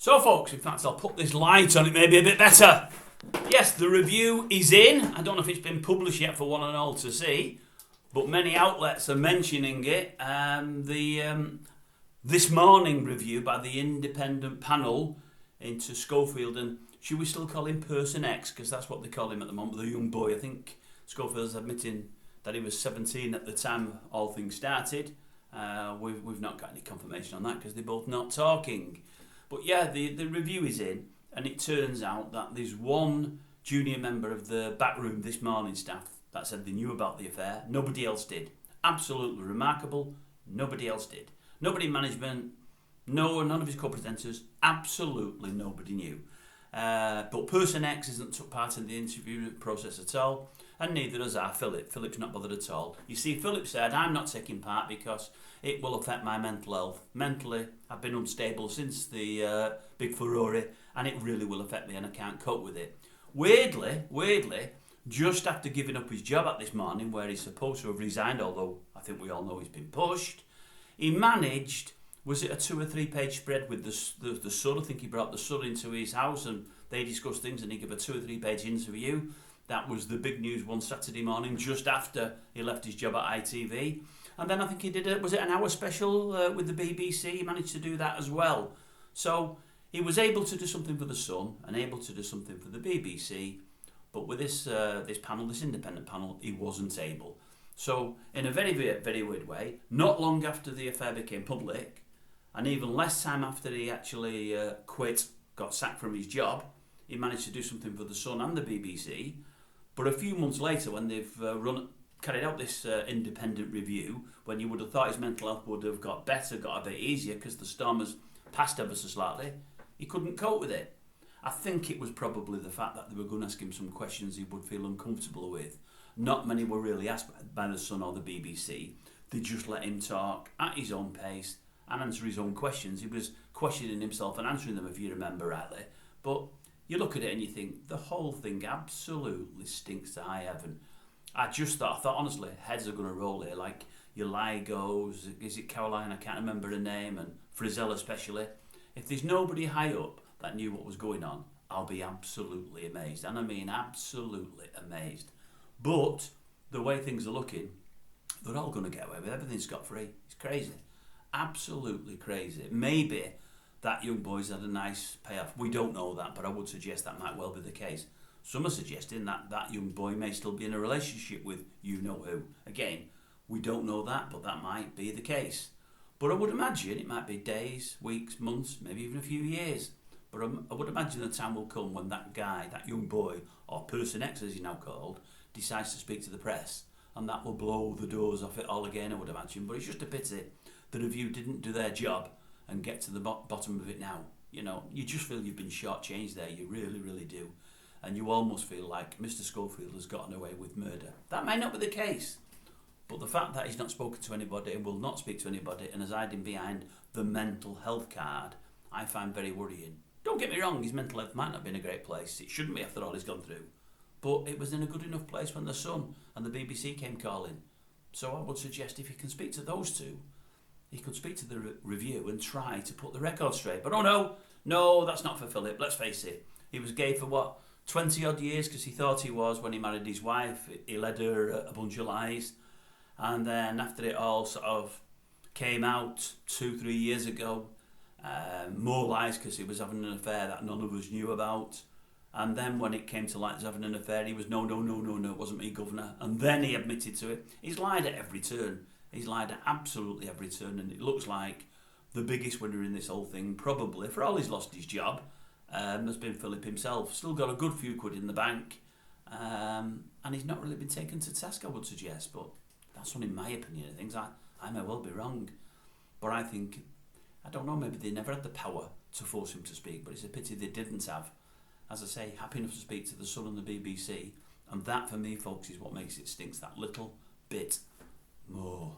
So folks, in fact I'll put this light on it maybe a bit better. Yes, the review is in. I don't know if it's been published yet for one and all to see, but many outlets are mentioning it. This morning review by the independent panel into Schofield, and should we still call him Person X, because that's what they call him at the moment, the young boy. I think Schofield's admitting that he was 17 at the time all things started. We've not got any confirmation on that because they're both not talking. But yeah, the review is in, and it turns out that there's one junior member of the backroom this morning staff that said they knew about the affair. Nobody else did. Absolutely remarkable. Nobody else did. Nobody in management, none of his co-presenters, absolutely nobody knew. But Person X hasn't took part in the interview process at all, and neither does Philip. Philip's not bothered at all. You see, Philip said, I'm not taking part because it will affect my mental health. Mentally, I've been unstable since the big furore, and it really will affect me, and I can't cope with it. Weirdly, just after giving up his job at this morning, where he's supposed to have resigned, although I think we all know he's been pushed, he managed, was it a 2 or 3 page spread with the Sun? I think he brought the Sun into his house and they discussed things, and he gave a 2 or 3 page interview. That was the big news one Saturday morning, just after he left his job at ITV. And then I think he did was it an hour special with the BBC? He managed to do that as well. So he was able to do something for the Sun and able to do something for the BBC. But with this panel, this independent panel, he wasn't able. So in a very, very, very weird way, not long after the affair became public, and even less time after he actually got sacked from his job, he managed to do something for the Sun and the BBC. But a few months later, when they've carried out this independent review, when you would have thought his mental health would have got better, got a bit easier, because the storm has passed ever so slightly, he couldn't cope with it. I think it was probably the fact that they were going to ask him some questions he would feel uncomfortable with. Not many were really asked by the Sun or the BBC. They just let him talk at his own pace and answer his own questions. He was questioning himself and answering them, if you remember rightly. But you look at it and you think, the whole thing absolutely stinks to high heaven. I thought honestly, heads are going to roll here, like your Ligos, is it Caroline, I can't remember her name, and Frizzell especially. If there's nobody high up that knew what was going on, I'll be absolutely amazed. And I mean absolutely amazed. But the way things are looking, they're all going to get away with everything scot-free. It's crazy. Absolutely crazy. Maybe that young boy's had a nice payoff. We don't know that, but I would suggest that might well be the case. Some are suggesting that that young boy may still be in a relationship with you-know-who. Again, we don't know that, but that might be the case. But I would imagine it might be days, weeks, months, maybe even a few years. But I would imagine the time will come when that guy, that young boy, or Person X as he's now called, decides to speak to the press, and that will blow the doors off it all again, I would imagine. But it's just a pity the review didn't do their job and get to the bottom of it now. You know, you just feel you've been shortchanged there, you really, really do. And you almost feel like Mr. Schofield has gotten away with murder. That may not be the case, but the fact that he's not spoken to anybody and will not speak to anybody and is hiding behind the mental health card, I find very worrying. Don't get me wrong, his mental health might not be in a great place. It shouldn't be after all he's gone through. But it was in a good enough place when the Sun and the BBC came calling. So I would suggest if he can speak to those two, he could speak to the review and try to put the record straight. But oh no, that's not for Philip. Let's face it. He was gay for what, 20 odd years, because he thought he was when he married his wife. He led her a bunch of lies. And then after it all sort of came out 2-3 years ago, more lies because he was having an affair that none of us knew about. And then when it came to light as having an affair, he was no, it wasn't me, governor. And then he admitted to it. He's lied at every turn. He's lied at absolutely every turn. And it looks like the biggest winner in this whole thing, probably, for all he's lost his job, has been Philip himself. Still got a good few quid in the bank. And he's not really been taken to task, I would suggest. But that's only my opinion of things. I may well be wrong. But I think, I don't know, maybe they never had the power to force him to speak. But it's a pity they didn't have. As I say, happy enough to speak to the Sun and the BBC, and that for me, folks, is what makes it stinks that little bit more.